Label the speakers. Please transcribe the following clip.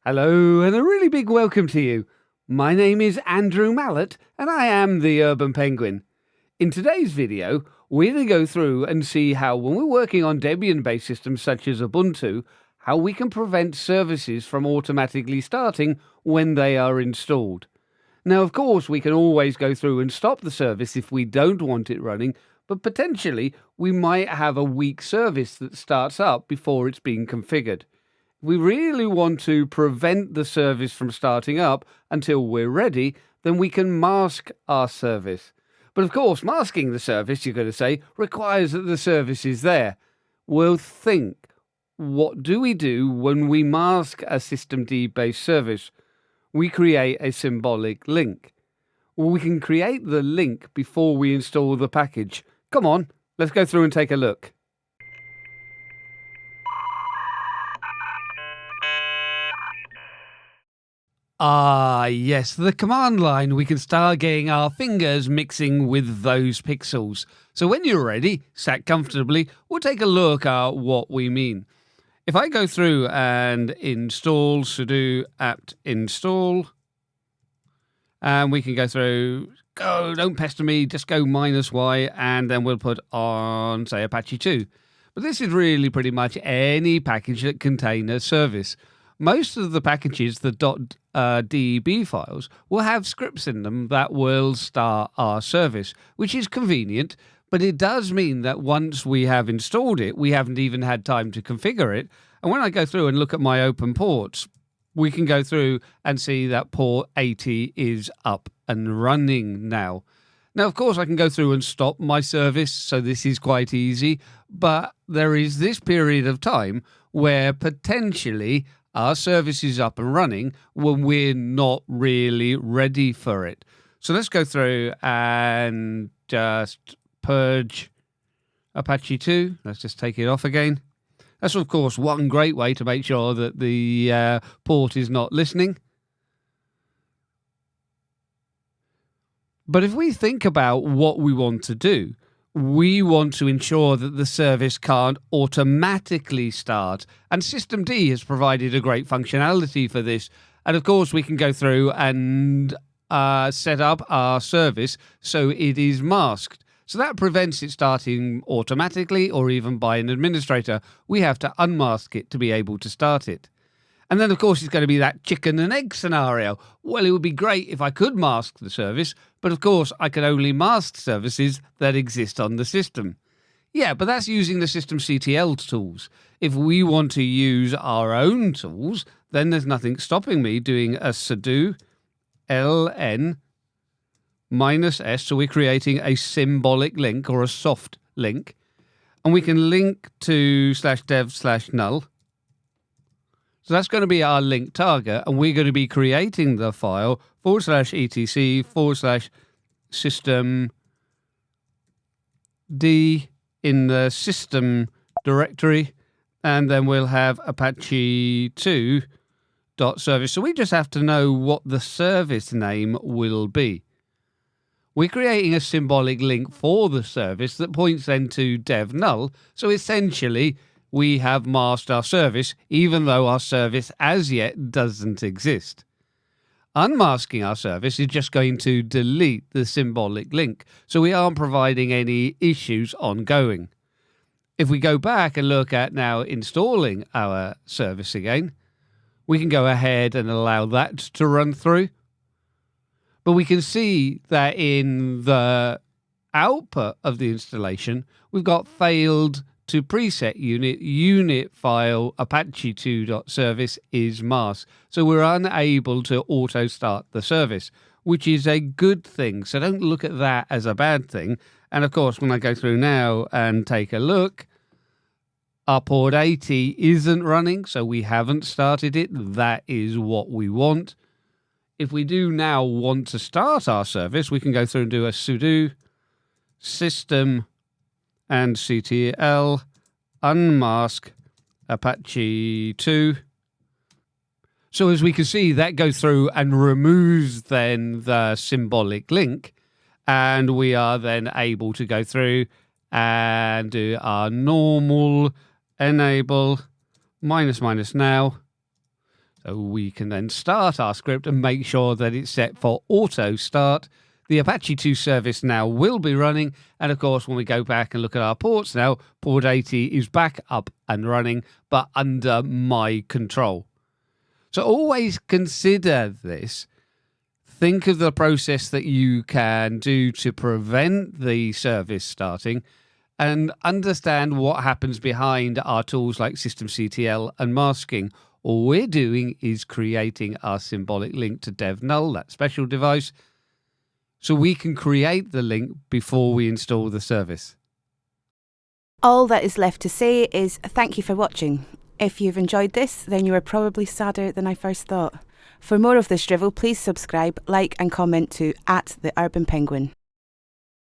Speaker 1: Hello, and a really big welcome to you. My name is Andrew Mallett, and I am the Urban Penguin. In today's video, we're going to go through and see how, when we're working on Debian-based systems such as Ubuntu, how we can prevent services from automatically starting when they are installed. Now, of course, we can always go through and stop the service if we don't want it running, but potentially we might have a weak service that starts up before it's being configured. We really want to prevent the service from starting up until we're ready, then we can mask our service. But of course, masking the service, you're going to say, requires that the service is there. Well, think, what do we do when we mask a systemd-based service? We create a symbolic link. Well, we can create the link before we install the package. Come on, let's go through and take a look. Ah, yes, the command line. We can start getting our fingers mixing with those pixels. So when you're ready, sat comfortably, we'll take a look at what we mean. If I go through and install sudo apt install, and we can go through, don't pester me, just go -y, and then we'll put on, say, Apache 2. But this is really pretty much any package that contains a service. Most of the packages, the .deb files, will have scripts in them that will start our service, which is convenient, but it does mean that once we have installed it, we haven't even had time to configure it. And when I go through and look at my open ports, we can go through and see that port 80 is up and running now. Now, of course, I can go through and stop my service, so this is quite easy, but there is this period of time where potentially our service is up and running when we're not really ready for it. So let's go through and just purge Apache 2. Let's just take it off again. That's, of course, one great way to make sure that the port is not listening. But if we think about what we want to do, we want to ensure that the service can't automatically start. And systemd has provided a great functionality for this. And of course, we can go through and set up our service so it is masked. So that prevents it starting automatically or even by an administrator. We have to unmask it to be able to start it. And then, of course, it's going to be that chicken and egg scenario. Well, it would be great if I could mask the service, but of course, I can only mask services that exist on the system. Yeah, but that's using the systemctl tools. If we want to use our own tools, then there's nothing stopping me doing a sudo ln -s, so we're creating a symbolic link or a soft link, and we can link to /dev/null. So that's going to be our link target, and we're going to be creating the file /etc/systemd in the system directory, and then we'll have Apache 2.service. So we just have to know what the service name will be. We're creating a symbolic link for the service that points then to dev null. So essentially, we have masked our service, even though our service as yet doesn't exist. Unmasking our service is just going to delete the symbolic link, so we aren't providing any issues ongoing. If we go back and look at now installing our service again, we can go ahead and allow that to run through. But we can see that in the output of the installation, we've got failed to preset unit file Apache 2.service is masked. So we're unable to auto start the service, which is a good thing. So don't look at that as a bad thing. And of course, when I go through now and take a look, our port 80 isn't running, so we haven't started it. That is what we want. If we do now want to start our service, we can go through and do a sudo system and ctl unmask Apache 2. So as we can see, that goes through and removes then the symbolic link, and we are then able to go through and do our normal enable --now So we can then start our script and make sure that it's set for auto start. The Apache 2 service now will be running. And of course, when we go back and look at our ports now, port 80 is back up and running, but under my control. So always consider this. Think of the process that you can do to prevent the service starting and understand what happens behind our tools like systemctl and masking. All we're doing is creating our symbolic link to dev null, that special device, so we can create the link before we install the service.
Speaker 2: All that is left to say is thank you for watching. If you've enjoyed this, then you are probably sadder than I first thought. For more of this drivel, please subscribe, like and comment to @TheUrbanPenguin.